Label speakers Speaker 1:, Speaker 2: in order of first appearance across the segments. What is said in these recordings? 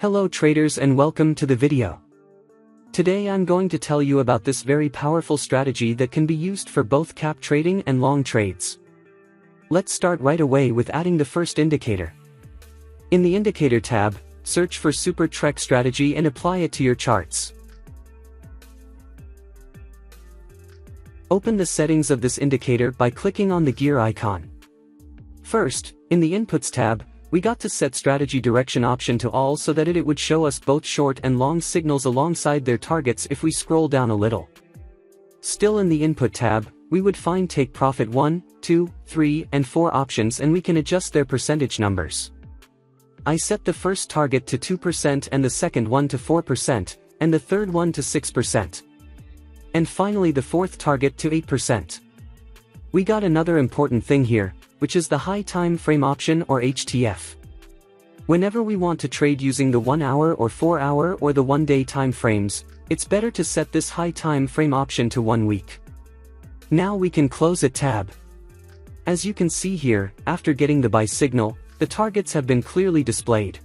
Speaker 1: Hello traders and welcome to the video. Today I'm going to tell you about this very powerful strategy that can be used for both cap trading and long trades. Let's start right away with adding the first indicator. In the Indicator tab, search for Super Trek strategy and apply it to your charts. Open the settings of this indicator by clicking on the gear icon. First, in the Inputs tab, we got to set strategy direction option to all so that it would show us both short and long signals alongside their targets if we scroll down a little. Still in the Input tab, we would find Take Profit 1, 2, 3, and 4 options and we can adjust their percentage numbers. I set the first target to 2% and the second one to 4%, and the third one to 6%. And finally the fourth target to 8%. We got another important thing here, which is the High Time Frame option or HTF. Whenever we want to trade using the 1 hour or 4 hour or the 1 day time frames, it's better to set this High Time Frame option to 1 week. Now we can close it tab. As you can see here, after getting the buy signal, the targets have been clearly displayed.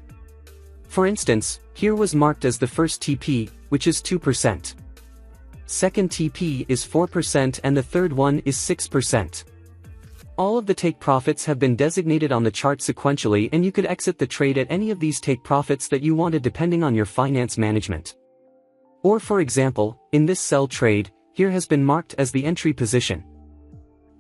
Speaker 1: For instance, here was marked as the first TP, which is 2%. Second TP is 4% and the third one is 6%. All of the take profits have been designated on the chart sequentially and you could exit the trade at any of these take profits that you wanted depending on your finance management. Or for example, in this sell trade, here has been marked as the entry position.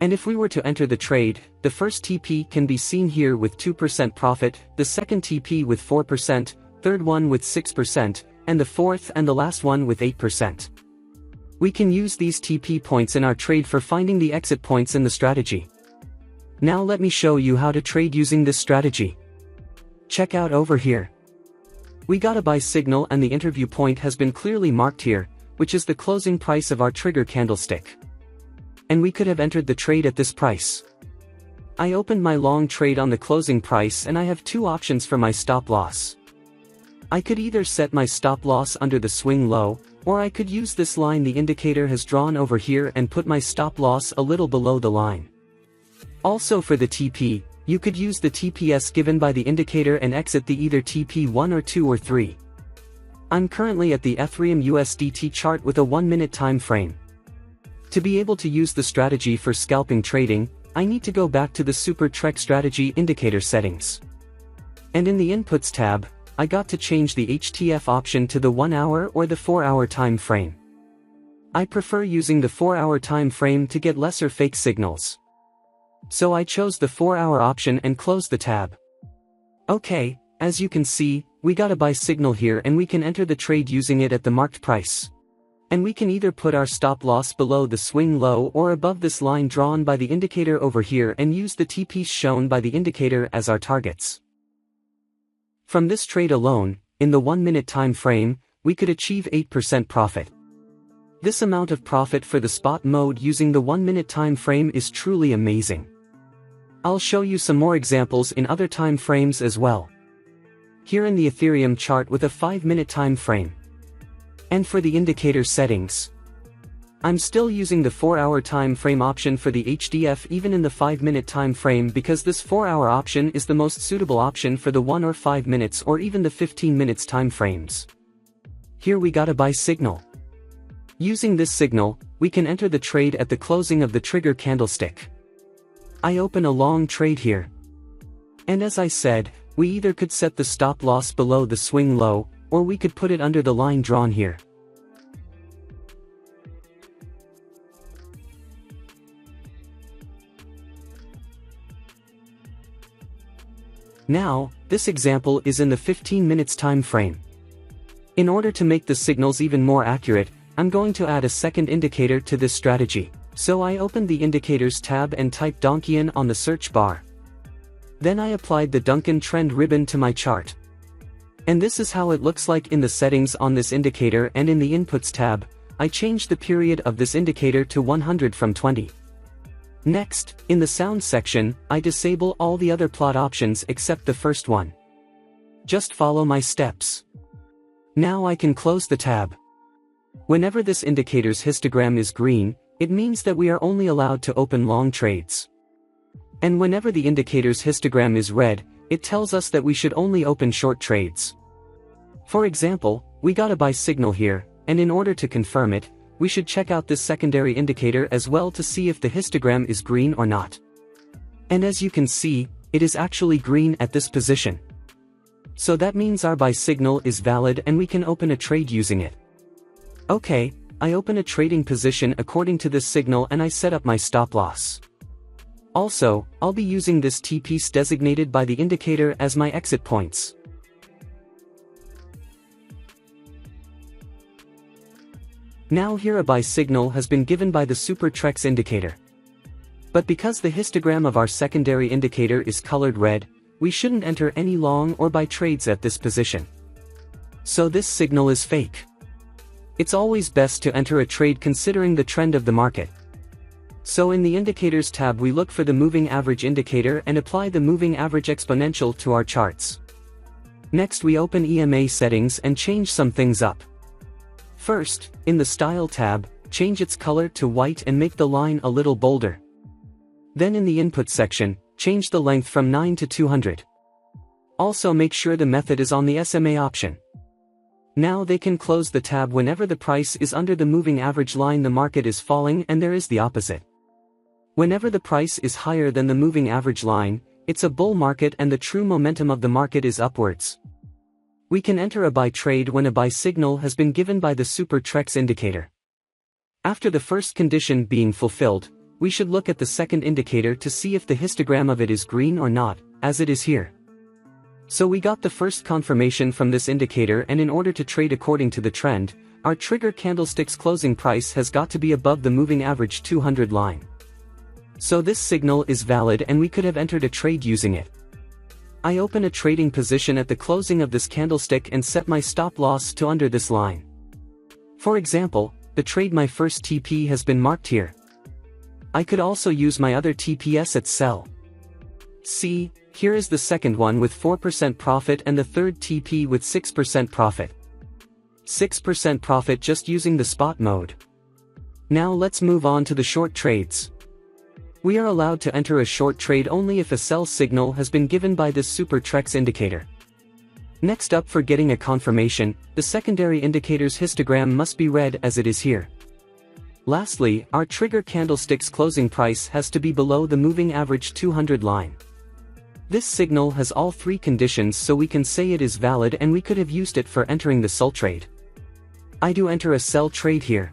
Speaker 1: And if we were to enter the trade, the first TP can be seen here with 2% profit, the second TP with 4%, third one with 6%, and the fourth and the last one with 8%. We can use these TP points in our trade for finding the exit points in the strategy. Now let me show you how to trade using this strategy. Check out over here. We got a buy signal and the interview point has been clearly marked here, which is the closing price of our trigger candlestick. And we could have entered the trade at this price. I opened my long trade on the closing price and I have two options for my stop loss. I could either set my stop loss under the swing low, or I could use this line the indicator has drawn over here and put my stop loss a little below the line. Also for the TP, you could use the TPS given by the indicator and exit the either TP 1 or 2 or 3. I'm currently at the Ethereum USDT chart with a 1 minute time frame. To be able to use the strategy for scalping trading, I need to go back to the Super Trek strategy indicator settings. And in the Inputs tab, I got to change the HTF option to the 1 hour or the 4 hour time frame. I prefer using the 4 hour time frame to get lesser fake signals. So I chose the 4 hour option and closed the tab. Okay, as you can see, we got a buy signal here and we can enter the trade using it at the marked price. And we can either put our stop loss below the swing low or above this line drawn by the indicator over here and use the TPs shown by the indicator as our targets. From this trade alone, in the 1 minute time frame, we could achieve 8% profit. This amount of profit for the spot mode using the 1 minute time frame is truly amazing. I'll show you some more examples in other time frames as well. Here in the Ethereum chart with a 5 minute time frame. And for the indicator settings, I'm still using the 4 hour time frame option for the HDF even in the 5 minute time frame because this 4 hour option is the most suitable option for the 1 or 5 minutes or even the 15 minutes time frames. Here we got a buy signal. Using this signal, we can enter the trade at the closing of the trigger candlestick. I open a long trade here. And as I said, we either could set the stop loss below the swing low, or we could put it under the line drawn here. Now, this example is in the 15 minutes time frame. In order to make the signals even more accurate, I'm going to add a second indicator to this strategy. So I opened the Indicators tab and typed Donchian on the search bar. Then I applied the Duncan trend ribbon to my chart. And this is how it looks like in the settings on this indicator, and in the Inputs tab, I changed the period of this indicator to 100 from 20. Next, in the sound section, I disable all the other plot options except the first one. Just follow my steps. Now I can close the tab. Whenever this indicator's histogram is green, it means that we are only allowed to open long trades. And whenever the indicator's histogram is red, it tells us that we should only open short trades. For example, we got a buy signal here, and in order to confirm it, we should check out this secondary indicator as well to see if the histogram is green or not. And as you can see, it is actually green at this position. So that means our buy signal is valid and we can open a trade using it. Okay, I open a trading position according to this signal and I set up my stop loss. Also, I'll be using this T-piece designated by the indicator as my exit points. Now here a buy signal has been given by the Super Trex indicator. But because the histogram of our secondary indicator is colored red, we shouldn't enter any long or buy trades at this position. So this signal is fake. It's always best to enter a trade considering the trend of the market. So in the Indicators tab we look for the Moving Average indicator and apply the Moving Average exponential to our charts. Next we open EMA settings and change some things up. First, in the Style tab, change its color to white and make the line a little bolder. Then in the Input section, change the length from 9 to 200. Also make sure the method is on the SMA option. Now they can close the tab whenever the price is under the moving average line the market is falling, and there is the opposite. Whenever the price is higher than the moving average line, it's a bull market and the true momentum of the market is upwards. We can enter a buy trade when a buy signal has been given by the Super Trex indicator. After the first condition being fulfilled, we should look at the second indicator to see if the histogram of it is green or not, as it is here. So we got the first confirmation from this indicator, and in order to trade according to the trend, our trigger candlestick's closing price has got to be above the moving average 200 line. So this signal is valid and we could have entered a trade using it. I open a trading position at the closing of this candlestick and set my stop loss to under this line. For example, the trade my first TP has been marked here. I could also use my other TPS at sell. See, here is the second one with 4% profit and the third TP with 6% profit. 6% profit just using the spot mode. Now let's move on to the short trades. We are allowed to enter a short trade only if a sell signal has been given by this Super Trex indicator. Next up, for getting a confirmation, the secondary indicator's histogram must be red as it is here. Lastly, our trigger candlestick's closing price has to be below the moving average 200 line. This signal has all three conditions, so we can say it is valid and we could have used it for entering the sell trade. I do enter a sell trade here.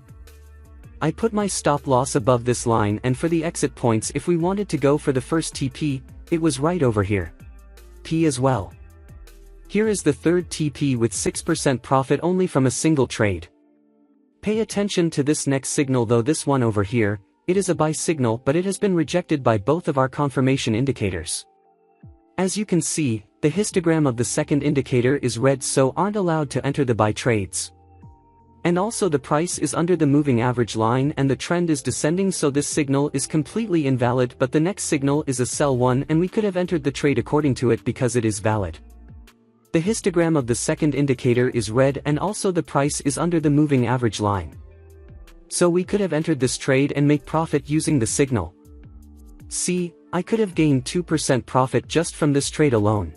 Speaker 1: I put my stop loss above this line, and for the exit points, if we wanted to go for the first TP, it was right over here. P as well. Here is the third TP with 6% profit only from a single trade. Pay attention to this next signal though, this one over here, it is a buy signal but it has been rejected by both of our confirmation indicators. As you can see, the histogram of the second indicator is red, so aren't allowed to enter the buy trades. And also the price is under the moving average line and the trend is descending, so this signal is completely invalid, but the next signal is a sell one and we could have entered the trade according to it because it is valid. The histogram of the second indicator is red and also the price is under the moving average line. So we could have entered this trade and make profit using the signal. See, I could have gained 2% profit just from this trade alone.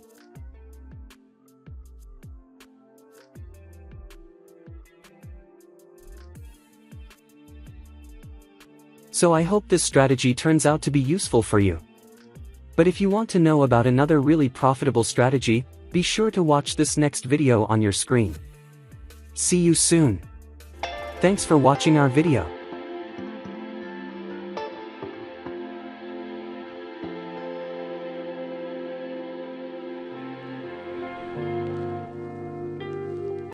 Speaker 1: So I hope this strategy turns out to be useful for you. But if you want to know about another really profitable strategy, be sure to watch this next video on your screen. See you soon. Thanks for watching our video.